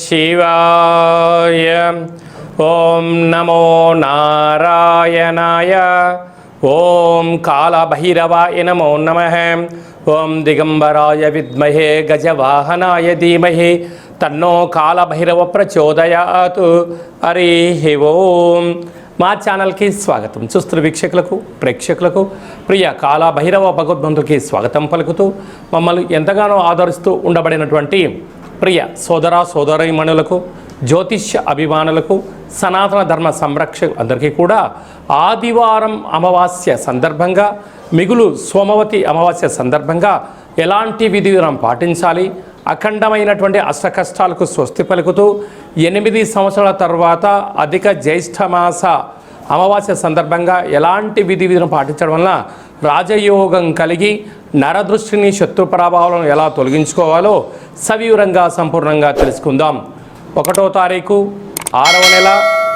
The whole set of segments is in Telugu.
శివాయ. ఓం నమో నారాయణాయ. ఓం కాళభైరవాయ నమో నమః. ఓం దిగంబరాయ విద్మహే గజవాహనాయ ధీమహి తన్నో కాళభైరవ ప్రచోదయాత్. హరి ఓం. మా ఛానల్కి స్వాగతం. చూస్తున్న వీక్షకులకు ప్రేక్షకులకు ప్రియ కాళభైరవ భగవద్బంధుకి స్వాగతం పలుకుతూ మమ్మల్ని ఎంతగానో ఆదరిస్తూ ఉండబడినటువంటి ప్రియ సోదర సోదరీమణులకు, జ్యోతిష్య అభిమానులకు, సనాతన ధర్మ సంరక్షకులు అందరికీ కూడా ఆదివారం అమావాస్య సందర్భంగా, మిగులు సోమవతి అమావాస్య సందర్భంగా ఎలాంటి విధి విధానం పాటించాలి, అఖండమైనటువంటి అష్టకష్టాలకు స్వస్తి పలుకుతూ 8 సంవత్సరాల తర్వాత అధిక జ్యేష్ఠమాస అమావాస్య సందర్భంగా ఎలాంటి విధి విధానం పాటించడం వలన రాజయోగం కలిగి నరదృష్టిని, శత్రు ప్రభావాలను ఎలా తొలగించుకోవాలో సవివరంగా సంపూర్ణంగా తెలుసుకుందాం. 1వ తారీఖు 6వ నెల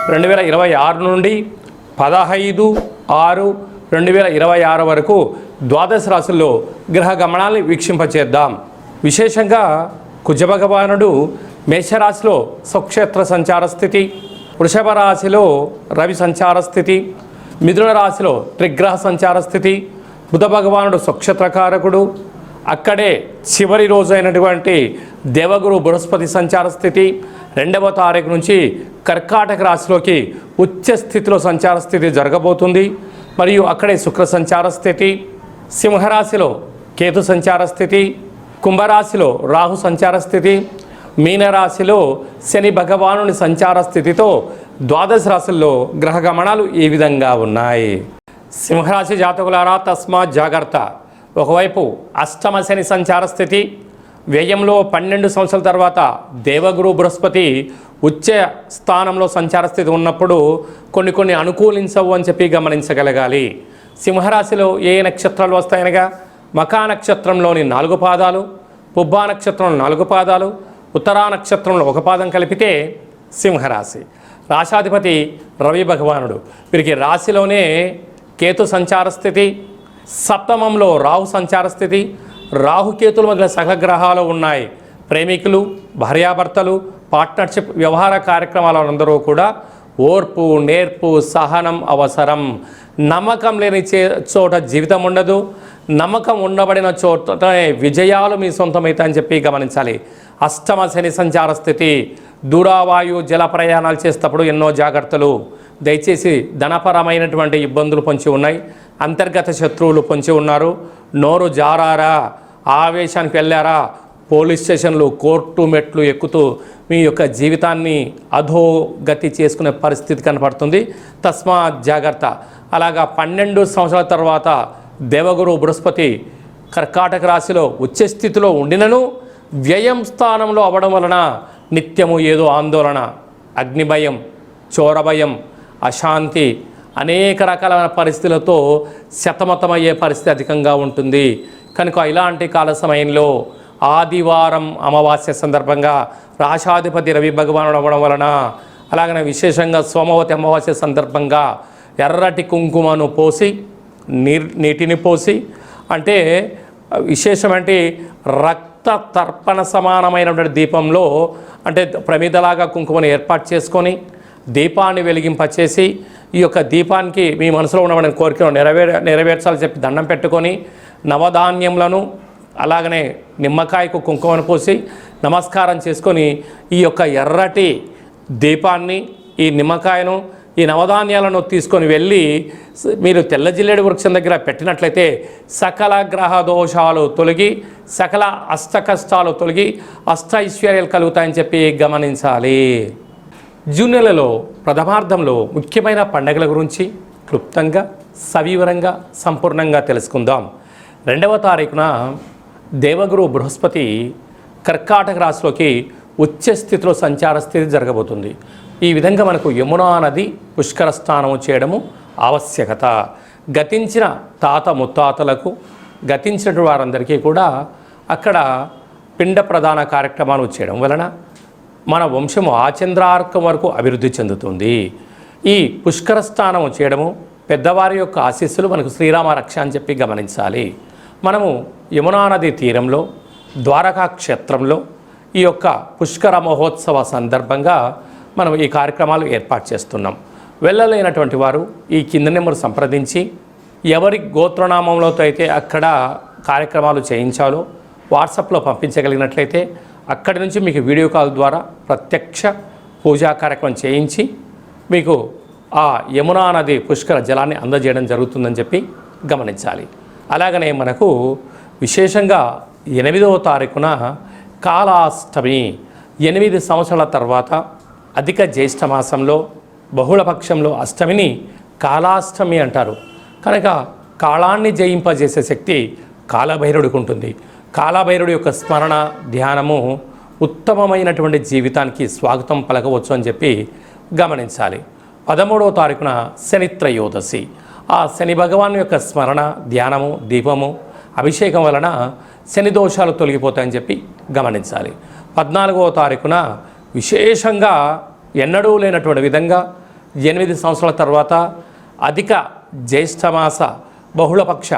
2026 నుండి 15/6/2026 వరకు ద్వాదశ రాశుల్లో గ్రహ గమనాన్ని వీక్షింపచేద్దాం. విశేషంగా కుజభగవానుడు మేషరాశిలో స్వక్షేత్ర సంచార స్థితి, వృషభ రాశిలో రవి సంచార స్థితి, మిథున రాశిలో త్రిగ్రహ సంచార స్థితి, బుధ భగవానుడు స్వక్షేత్రకారకుడు, అక్కడే చివరి రోజు అయినటువంటి దేవగురు బృహస్పతి సంచార స్థితి, 2వ తారీఖు నుంచి కర్కాటక రాశిలోకి ఉచ్చ స్థితిలో సంచార స్థితి జరగబోతుంది. మరియు అక్కడే శుక్ర సంచార స్థితి, సింహరాశిలో కేతు సంచార స్థితి, కుంభరాశిలో రాహు సంచార స్థితి, మీనరాశిలో శని భగవానుని సంచార స్థితితో ద్వాదశ రాశుల్లో గ్రహ గమనాలు ఈ విధంగా ఉన్నాయి. సింహరాశి జాతకులారా తస్మాత్ జాగ్రత్త. ఒకవైపు అష్టమ శని సంచార స్థితి, వ్యయంలో 12 సంవత్సరాల తర్వాత దేవగురు బృహస్పతి ఉచ్చ స్థానంలో సంచార స్థితి ఉన్నప్పుడు కొన్ని అనుకూలించవు అని చెప్పి గమనించగలగాలి. సింహరాశిలో ఏ నక్షత్రాలు వస్తాయనగా మఖా నక్షత్రంలోని 4 పాదాలు, పుబ్బా నక్షత్రంలో 4 పాదాలు, ఉత్తరా నక్షత్రంలో 1 పాదం కలిపితే సింహరాశి. రాశాధిపతి రవి భగవానుడు. వీరికి రాశిలోనే కేతు సంచార స్థితి, సప్తమంలో రాహు సంచార స్థితి. రాహుకేతుల మధ్య సకల గ్రహాలు ఉన్నాయి. ప్రేమికులు, భార్యాభర్తలు, పార్ట్నర్షిప్ వ్యవహార కార్యక్రమాలందరూ కూడా ఓర్పు, నేర్పు, సహనం అవసరం. నమ్మకం లేని చోట జీవితం ఉండదు. నమ్మకం ఉండబడిన చోట విజయాలు మీ సొంతమైతాయని చెప్పి గమనించాలి. అష్టమ శని సంచార స్థితి, దూరావాయు జల ప్రయాణాలు చేసేటప్పుడు ఎన్నో జాగ్రత్తలు. దయచేసి ధనపరమైనటువంటి ఇబ్బందులు పొంచి ఉన్నాయి. అంతర్గత శత్రువులు పొంచి ఉన్నారు. నోరు జారారా, ఆవేశానికి వెళ్ళారా, పోలీస్ స్టేషన్లు, కోర్టు మెట్లు ఎక్కుతూ మీ యొక్క జీవితాన్ని అధోగతి చేసుకునే పరిస్థితి కనపడుతుంది. తస్మాత్ జాగ్రత్త. అలాగా 12 సంవత్సరాల తర్వాత దేవగురు బృహస్పతి కర్కాటక రాశిలో ఉచ్చస్థితిలో ఉండినను వ్యయం స్థానంలో అవ్వడం వలన నిత్యము ఏదో ఆందోళన, అగ్నిభయం, చోరభయం, అశాంతి, అనేక రకాలైన పరిస్థితులతో శతమతమయ్యే పరిస్థితి అధికంగా ఉంటుంది. కనుక ఇలాంటి కాల సమయంలో ఆదివారం అమావాస్య సందర్భంగా రాశాధిపతి రవి భగవానుడు అవ్వడం వలన, అలాగనే విశేషంగా సోమవతి అమావాస్య సందర్భంగా ఎర్రటి కుంకుమను పోసి, నీటిని పోసి, అంటే విశేషమంటే రక్త తర్పణ సమానమైనటువంటి దీపంలో, అంటే ప్రమిదలాగా కుంకుమను ఏర్పాటు చేసుకొని దీపాన్ని వెలిగింపచేసి, ఈ యొక్క దీపానికి మీ మనసులో ఉన్నటువంటి కోరికను నెరవేర్చాలని చెప్పి దండం పెట్టుకొని, నవధాన్యములను అలాగనే నిమ్మకాయకు కుంకుమను పోసి నమస్కారం చేసుకొని, ఈ యొక్క ఎర్రటి దీపాన్ని, ఈ నిమ్మకాయను, ఈ నవధాన్యాలను తీసుకొని వెళ్ళి మీరు తెల్ల జిల్లేడు వృక్షం దగ్గర పెట్టినట్లయితే సకల గ్రహ దోషాలు తొలగి, సకల అష్ట కష్టాలు తొలగి, అష్ట ఐశ్వర్యాలు కలుగుతాయని చెప్పి గమనించాలి. జూన్ నెలలో ప్రథమార్థంలో ముఖ్యమైన పండుగల గురించి క్లుప్తంగా, సవివరంగా, సంపూర్ణంగా తెలుసుకుందాం. 2వ తారీఖున దేవగురు బృహస్పతి కర్కాటక రాశిలోకి ఉచ్చ స్థితిలో సంచార స్థితి జరగబోతుంది. ఈ విధంగా మనకు యమునా నది పుష్కర స్నానం చేయడము ఆవశ్యకత. గతించిన తాత ముత్తాతలకు, గతించిన వారందరికీ కూడా అక్కడ పిండ ప్రధాన కార్యక్రమాలు చేయడం వలన మన వంశము ఆచంద్రార్కం వరకు అభివృద్ధి చెందుతుంది. ఈ పుష్కర స్నానం చేయడము, పెద్దవారి యొక్క ఆశీస్సులు మనకు శ్రీరామ రక్ష అని చెప్పి గమనించాలి. మనము యమునా నది తీరంలో, ద్వారకా క్షేత్రంలో ఈ యొక్క పుష్కర మహోత్సవ సందర్భంగా మనం ఈ కార్యక్రమాలు ఏర్పాటు చేస్తున్నాం. వెళ్ళలేనటువంటి వారు ఈ కింద నెంబర్ సంప్రదించి ఎవరి గోత్రనామంలో అయితే అక్కడ కార్యక్రమాలు చేయించాలో వాట్సాప్లో పంపించగలిగినట్లయితే అక్కడి నుంచి మీకు వీడియో కాల్ ద్వారా ప్రత్యక్ష పూజా కార్యక్రమం చేయించి మీకు ఆ యమునా నది పుష్కర జలాన్ని అందజేయడం జరుగుతుందని చెప్పి గమనించాలి. అలాగనే మనకు విశేషంగా 8వ తారీఖున కాళాష్టమి, 8 సంవత్సరాల తర్వాత అధిక జ్యేష్ఠ మాసంలో బహుళపక్షంలో అష్టమిని కాళాష్టమి అంటారు. కనుక కాళాన్ని జయింపజేసే శక్తి కాలభైరవుడికి ఉంటుంది. కాలభైరవుడి యొక్క స్మరణ ధ్యానము ఉత్తమమైనటువంటి జీవితానికి స్వాగతం పలకవచ్చు అని చెప్పి గమనించాలి. 13వ తారీఖున శని త్రయోదశి. ఆ శని భగవాన్ యొక్క స్మరణ ధ్యానము దీపము అభిషేకం వలన శని దోషాలు తొలగిపోతాయని చెప్పి గమనించాలి. 14వ తారీఖున విశేషంగా ఎన్నడూ లేనటువంటి విధంగా 8 సంవత్సరాల తర్వాత అధిక జ్యేష్ఠమాస బహుళపక్ష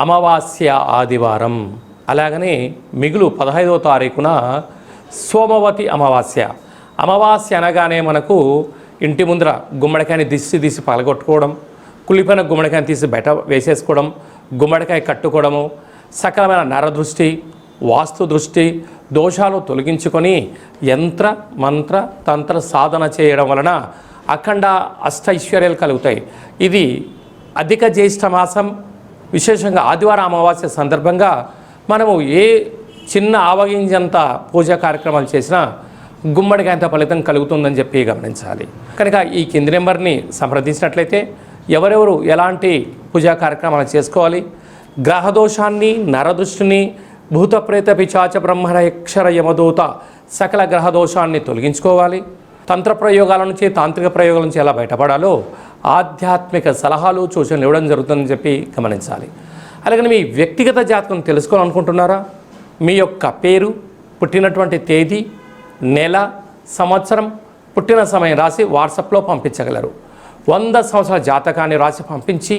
అమావాస్య ఆదివారం. అలాగనే మిగులు 15వ తారీఖున సోమవతి అమావాస్య. అమావాస్య అనగానే మనకు ఇంటి ముందర గుమ్మడికాయని తీసి పగలగొట్టుకోవడం, కుళ్ళిపోయిన గుమ్మడికాయని తీసి బయట వేసేసుకోవడం, గుమ్మడికాయ కట్టుకోవడము, సకలమైన నరదృష్టి వాస్తు దృష్టి దోషాలు తొలగించుకొని యంత్ర మంత్ర తంత్ర సాధన చేయడం వలన అఖండ అష్టైశ్వర్యాలు కలుగుతాయి. ఇది అధిక జ్యేష్ఠ మాసం విశేషంగా ఆదివారం అమావాస్య సందర్భంగా మనము ఏ చిన్న ఆవగింజంత పూజా కార్యక్రమాలు చేసినా గుమ్మడికాయంత ఫలితం కలుగుతుందని చెప్పి గమనించాలి. కనుక ఈ కింది నెంబర్ని సంప్రదించినట్లయితే ఎవరెవరు ఎలాంటి పూజా కార్యక్రమాలు చేసుకోవాలి, గ్రహదోషాన్ని నరదృష్టిని భూత ప్రేత పిచాచ బ్రహ్మణ యక్షర యమదూత సకల గ్రహదోషాన్ని తొలగించుకోవాలి, తంత్ర ప్రయోగాల నుంచి తాంత్రిక ప్రయోగాల నుంచి ఎలా బయటపడాలో ఆధ్యాత్మిక సలహాలు సూచనలు ఇవ్వడం జరుగుతుందని చెప్పి గమనించాలి. అలాగే మీ వ్యక్తిగత జాతకం తెలుసుకోవాలనుకుంటున్నారా? మీ యొక్క పేరు, పుట్టినటువంటి తేదీ, నెల, సంవత్సరం, పుట్టిన సమయం రాసి వాట్సాప్లో పంపించగలరు. 100 సంవత్సరాల జాతకాన్ని రాసి పంపించి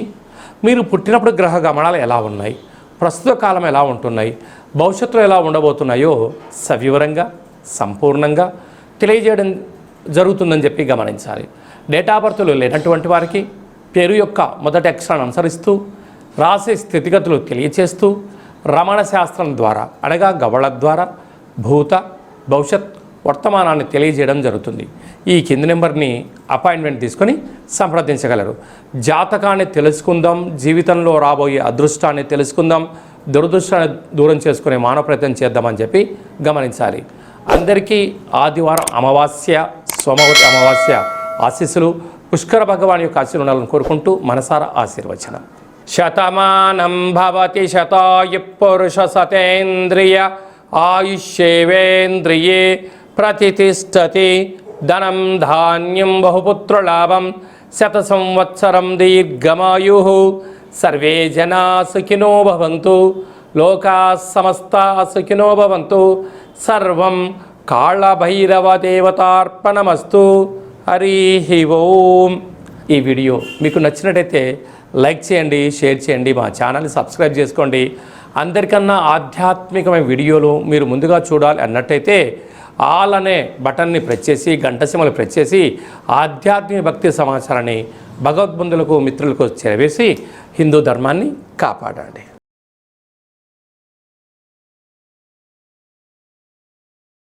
మీరు పుట్టినప్పుడు గ్రహ గమనాలు ఎలా ఉన్నాయి, ప్రస్తుత కాలం ఎలా ఉంటున్నాయి, భవిష్యత్తులో ఎలా ఉండబోతున్నాయో సవివరంగా సంపూర్ణంగా తెలియజేయడం జరుగుతుందని చెప్పి గమనించాలి. డేట్ ఆఫ్ బర్త్లు లేనటువంటి వారికి పేరు యొక్క మొదటి అక్షరాన్ని అనుసరిస్తూ రాసే స్థితిగతులు తెలియచేస్తూ రమణ శాస్త్రం ద్వారా అనగా గవళ ద్వారా భూత భవిష్యత్ వర్తమానాన్ని తెలియజేయడం జరుగుతుంది. ఈ కింది నెంబర్ని అపాయింట్మెంట్ తీసుకొని సంప్రదించగలరు. జాతకాన్ని తెలుసుకుందాం, జీవితంలో రాబోయే అదృష్టాన్ని తెలుసుకుందాం, దురదృష్టాన్ని దూరం చేసుకునే మానవ ప్రయత్నం చేద్దామని చెప్పి గమనించాలి. అందరికీ ఆదివారం అమావాస్య సోమవతి అమావాస్య ఆశీస్సులు పుష్కర భగవాన్ యొక్క ఆశీర్వాదాలను కోరుకుంటూ మనసారా ఆశీర్వచనం. శతమానం భవతి శతాయు పురుష సతేంద్రియ ఆయుష్యేవేంద్రియే ప్రతిష్టతి ధనం ధాన్యం బహుపుత్రలాభం శత సంవత్సరం దీర్ఘమాయు సర్వే జనా సుఖినో భవంతు లోకా సమస్తా సుఖినో భవంతు సర్వం కాళభైరవ దేవతార్పణమస్తు. హరి ఓం. ఈ వీడియో మీకు నచ్చినట్టయితే లైక్ చేయండి, షేర్ చేయండి, మా ఛానల్ని సబ్స్క్రైబ్ చేసుకోండి. అందరికన్నా ఆధ్యాత్మికమైన వీడియోలు మీరు ముందుగా చూడాలి అన్నట్టయితే ఆల్ అనే బటన్ని ప్రెస్ చేసి గంట సింబల్ ప్రెస్ చేసి ఆధ్యాత్మిక భక్తి సమాచారాన్ని భగవద్బంధులకు మిత్రులకు చేరవేసి హిందూ ధర్మాన్ని కాపాడండి.